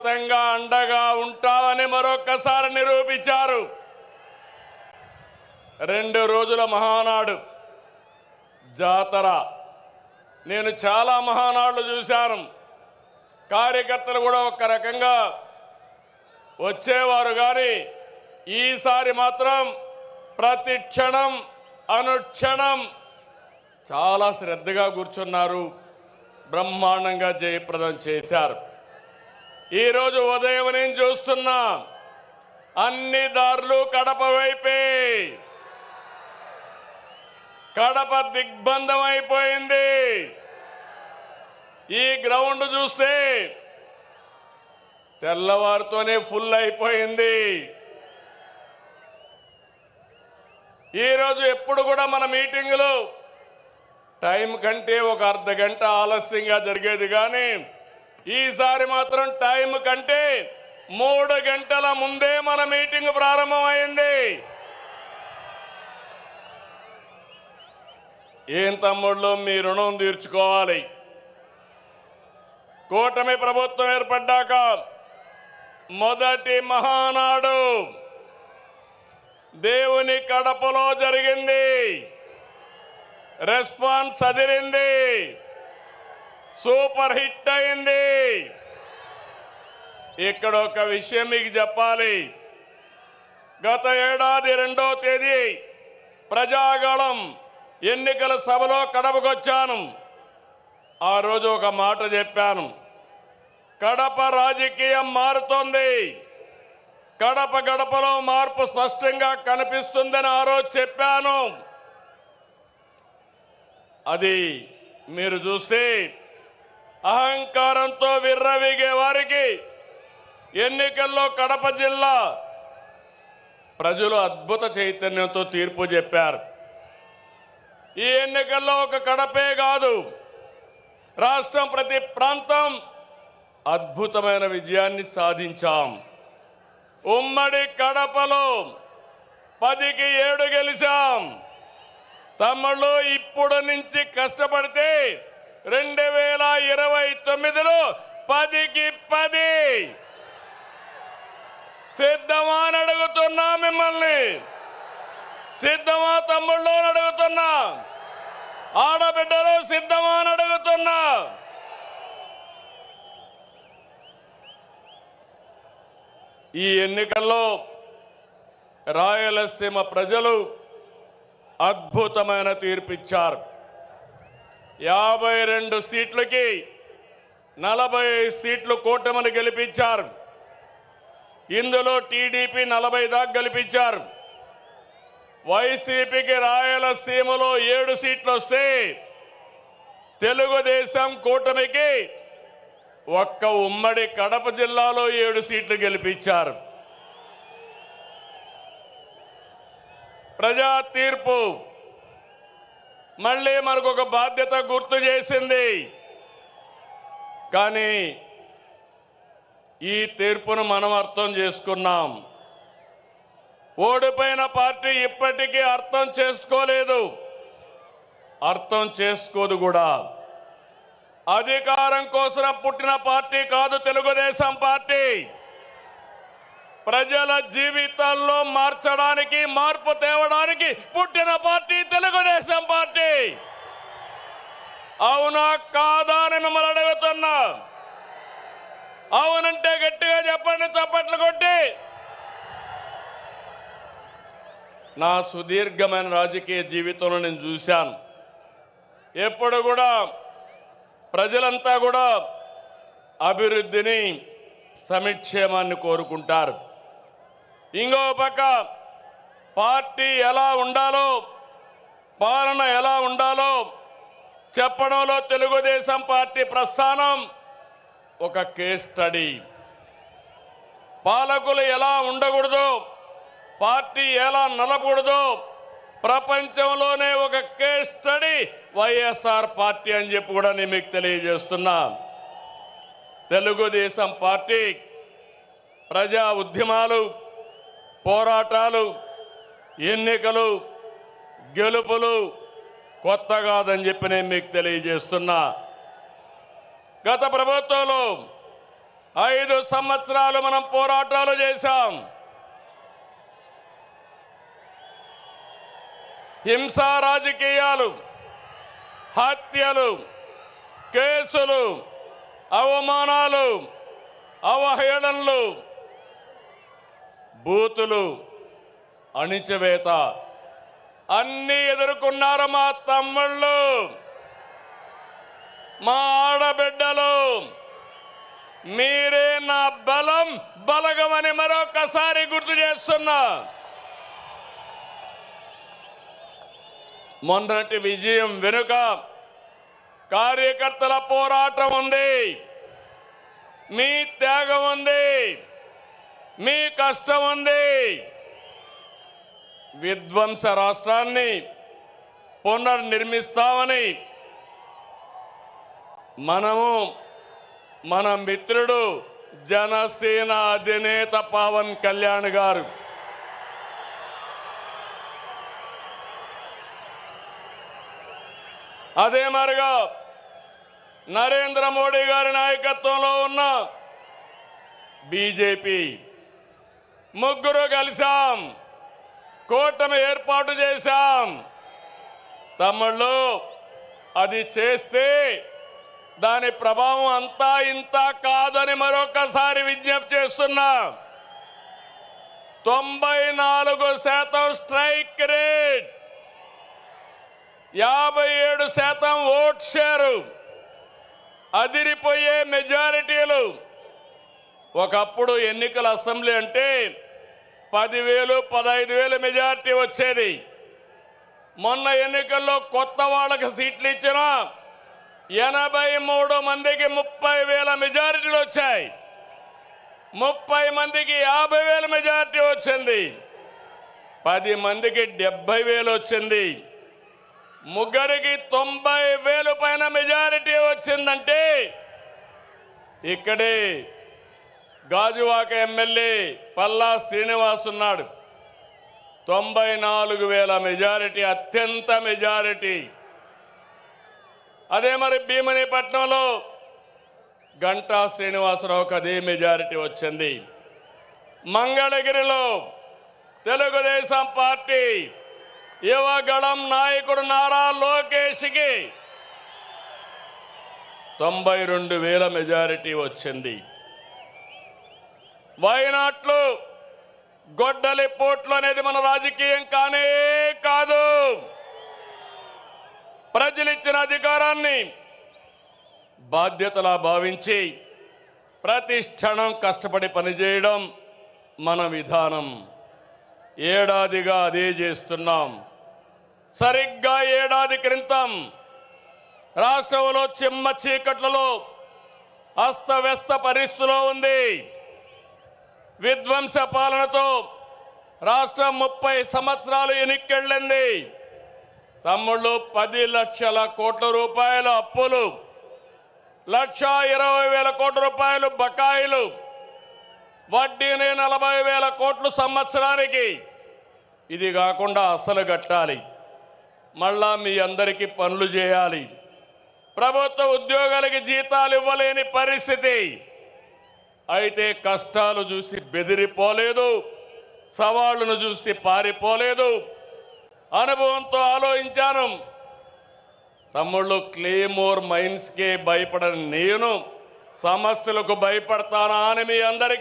అండగా ఉంటామని మరొక్కసారి నిరూపించారు. 2 రోజుల మహానాడు జాతర. నేను చాలా మహానాడులు చూశాను. కార్యకర్తలు కూడా ఒక రకంగా వచ్చేవారు, కానీ ఈసారి మాత్రం ప్రతి క్షణం అనుక్షణం చాలా శ్రద్ధగా కూర్చున్నారు. బ్రహ్మాండంగా జయప్రదం చేశారు. ఈరోజు ఉదయం నేను చూస్తున్నా అన్ని దారులు కడప వైపే. కడప దిగ్బంధం అయిపోయింది. ఈ గ్రౌండ్ చూస్తే తెల్లవారితోనే ఫుల్ అయిపోయింది. ఈరోజు ఎప్పుడు కూడా మన మీటింగులు టైం కంటే ఒక అర్ధ గంట ఆలస్యంగా జరిగేది, కానీ ఈసారి మాత్రం టైం కంటే 3 గంటల ముందే మన మీటింగ్ ప్రారంభమైంది. ఏం తమ్ముళ్ళు, మీ రుణం తీర్చుకోవాలి. కూటమి ప్రభుత్వం ఏర్పడ్డాక మొదటి మహానాడు దేవుని కడపలో జరిగింది. రెస్పాన్స్ అదిరింది, సూపర్ హిట్ అయింది. ఇక్కడ ఒక విషయం మీకు చెప్పాలి. గత ఏడాది 2వ తేదీ ప్రజాగళం ఎన్నికల సభలో కడపకొచ్చాను. ఆ రోజు ఒక మాట చెప్పాను, కడప రాజకీయం మారుతోంది, కడప గడపలో మార్పు స్పష్టంగా కనిపిస్తుందని ఆ రోజు చెప్పాను. అది మీరు చూస్తే అహంకారంతో విర్రవీగే వారికి ఎన్నికల్లో కడప జిల్లా ప్రజలు అద్భుత చైతన్యంతో తీర్పు చెప్పారు. ఈ ఎన్నికల్లో ఒక కడపే కాదు, రాష్ట్రం ప్రతి ప్రాంతం అద్భుతమైన విజయాన్ని సాధించాం. ఉమ్మడి కడపలో 10కి 7 గెలిచాం. తమ్ముళ్ళు, ఇప్పుడు నుంచి కష్టపడితే 2029లో 10కి 10 సిద్ధమా అని అడుగుతున్నా మిమ్మల్ని. సిద్ధమా తమ్ముళ్ళు అని అడుగుతున్నా. ఆడబిడ్డలు సిద్ధమా అని అడుగుతున్నా. ఈ ఎన్నికల్లో రాయలసీమ ప్రజలు అద్భుతమైన తీర్పిచ్చారు. 52 సీట్లకి 45 సీట్లు కూటమిని గెలిపించారు. ఇందులో టీడీపీ 40 దాకా గెలిపించారు. వైసీపీకి రాయలసీమలో 7 సీట్లు వస్తే తెలుగుదేశం కూటమికి ఒక్క ఉమ్మడి కడప జిల్లాలో 7 సీట్లు గెలిపించారు. ప్రజా తీర్పు మళ్ళీ మనకు ఒక బాధ్యత గుర్తు చేసింది. కానీ ఈ తీర్పును మనం అర్థం చేసుకున్నాం. ఓడిపోయిన పార్టీ ఇప్పటికీ అర్థం చేసుకోలేదు, అర్థం చేసుకోదు కూడా. అధికారం కోసం పుట్టిన పార్టీ కాదు తెలుగుదేశం పార్టీ. ప్రజల జీవితాల్లో మార్చడానికి, మార్పు తేవడానికి పుట్టిన పార్టీ తెలుగుదేశం పార్టీ. అవునా కాదా అని మిమ్మల్ని అడుగుతున్నా. అవునంటే గట్టిగా చెప్పండి, చప్పట్లు కొట్టి. నా సుదీర్ఘమైన రాజకీయ జీవితంలో నేను చూశాను, ఎప్పుడు కూడా ప్రజలంతా కూడా అభివృద్ధిని, సంక్షేమాన్ని కోరుకుంటారు. ఇంకో పక్క పార్టీ ఎలా ఉండాలో, పాలన ఎలా ఉండాలో చెప్పడంలో తెలుగుదేశం పార్టీ ప్రస్థానం ఒక కేస్ స్టడీ. పాలకులు ఎలా ఉండకూడదు, పార్టీ ఎలా నలపకూడదు ప్రపంచంలోనే ఒక కేస్ స్టడీ వైఎస్ఆర్ పార్టీ అని చెప్పి కూడా నేను మీకు తెలియజేస్తున్నా. తెలుగుదేశం పార్టీ ప్రజా ఉద్యమాలు, పోరాటాలు, ఎన్నికలు, గెలుపులు కొత్త కాదని చెప్పి నేను మీకు తెలియజేస్తున్నా. గత ప్రభుత్వంలో 5 సంవత్సరాలు మనం పోరాటాలు చేశాం. హింసా రాజకీయాలు, హత్యలు, కేసులు, అవమానాలు, అవహేళనలు, బూతులు, అణిచివేత అన్నీ ఎదుర్కొన్నారు మా తమ్ముళ్ళు, మా ఆడబిడ్డలు. మీరే నా బలం, బలగమని మరొకసారి గుర్తు చేస్తున్నా. మొన్నటి విజయం వెనుక కార్యకర్తల పోరాటం ఉంది, మీ త్యాగం ఉంది, మీ కష్టం ఉంది. విధ్వంస రాష్ట్రాన్ని పునర్నిర్మిస్తామని మన మిత్రుడు జనసేన అధినేత పవన్ కళ్యాణ్ గారు అదే మరిగా నరేంద్ర మోడీ గారి నాయకత్వంలో ఉన్న బీజేపీ ముగ్గురు కలిసాం, కూటమి ఏర్పాటు చేశాం. తమ్ముళ్ళు, అది చేస్తే దాని ప్రభావం అంతా ఇంత కాదని మరొకసారి విజ్ఞప్తి చేస్తున్నా. 94% స్ట్రైక్ రేట్, 57% ఓట్ షేరు, అదిరిపోయే మెజారిటీలు. ఒకప్పుడు ఎన్నికల అసెంబ్లీ అంటే 10,000, 15,000 మెజారిటీ వచ్చేది. మొన్న ఎన్నికల్లో కొత్త వాళ్ళకి సీట్లు ఇచ్చిన 83 మందికి 30,000 మెజారిటీలు వచ్చాయి. 30 మందికి 50,000 మెజారిటీ వచ్చింది. 10 మందికి 70,000 వచ్చింది. ముగ్గురికి 90,000 పైన మెజారిటీ వచ్చిందంటే ఇక్కడే గాజువాక ఎమ్మెల్యే పల్లా శ్రీనివాస్ ఉన్నాడు. 94,000 మెజారిటీ, అత్యంత మెజారిటీ. అదే మరి భీమనిపట్నంలో గంటా శ్రీనివాసరావుకి అదే మెజారిటీ వచ్చింది. మంగళగిరిలో తెలుగుదేశం పార్టీ యువగళం నాయకుడు నారా లోకేష్కి 92,000 మెజారిటీ వచ్చింది. వైనాట్లు, గొడ్డలి పోట్లు అనేది మన రాజకీయం కానే కాదు. ప్రజలిచ్చిన అధికారాన్ని బాధ్యతలా భావించి ప్రతి క్షణం కష్టపడి పనిచేయడం మన విధానం. ఏడాదిగా అదే చేస్తున్నాం. సరిగ్గా ఏడాది క్రితం రాష్ట్రంలో చిమ్మ చీకట్లలో అస్తవ్యస్త పరిస్థితిలో ఉంది. విధ్వంస పాలనతో రాష్ట్రం 30 సంవత్సరాలు ఎన్నికెళ్ళింది. తమ్ముళ్ళు, 10 లక్షల కోట్ల రూపాయల అప్పులు, 1,20,000 కోట్ల రూపాయలు బకాయిలు, వడ్డీని 40,000 కోట్లు సంవత్సరానికి. ఇది కాకుండా అసలు కట్టాలి, మళ్ళా మీ అందరికీ పనులు చేయాలి. ప్రభుత్వ ఉద్యోగాలకి జీతాలు ఇవ్వలేని పరిస్థితి. అయితే కష్టాలు చూసి బెదిరిపోలేదు, సవాళ్లను చూసి పారిపోలేదు. అనుభవంతో ఆలోచించాను. తమ్ముళ్ళు, క్లేమోర్ మైన్స్కే భయపడని నేను సమస్యలకు భయపడతానా అని మీ అందరికీ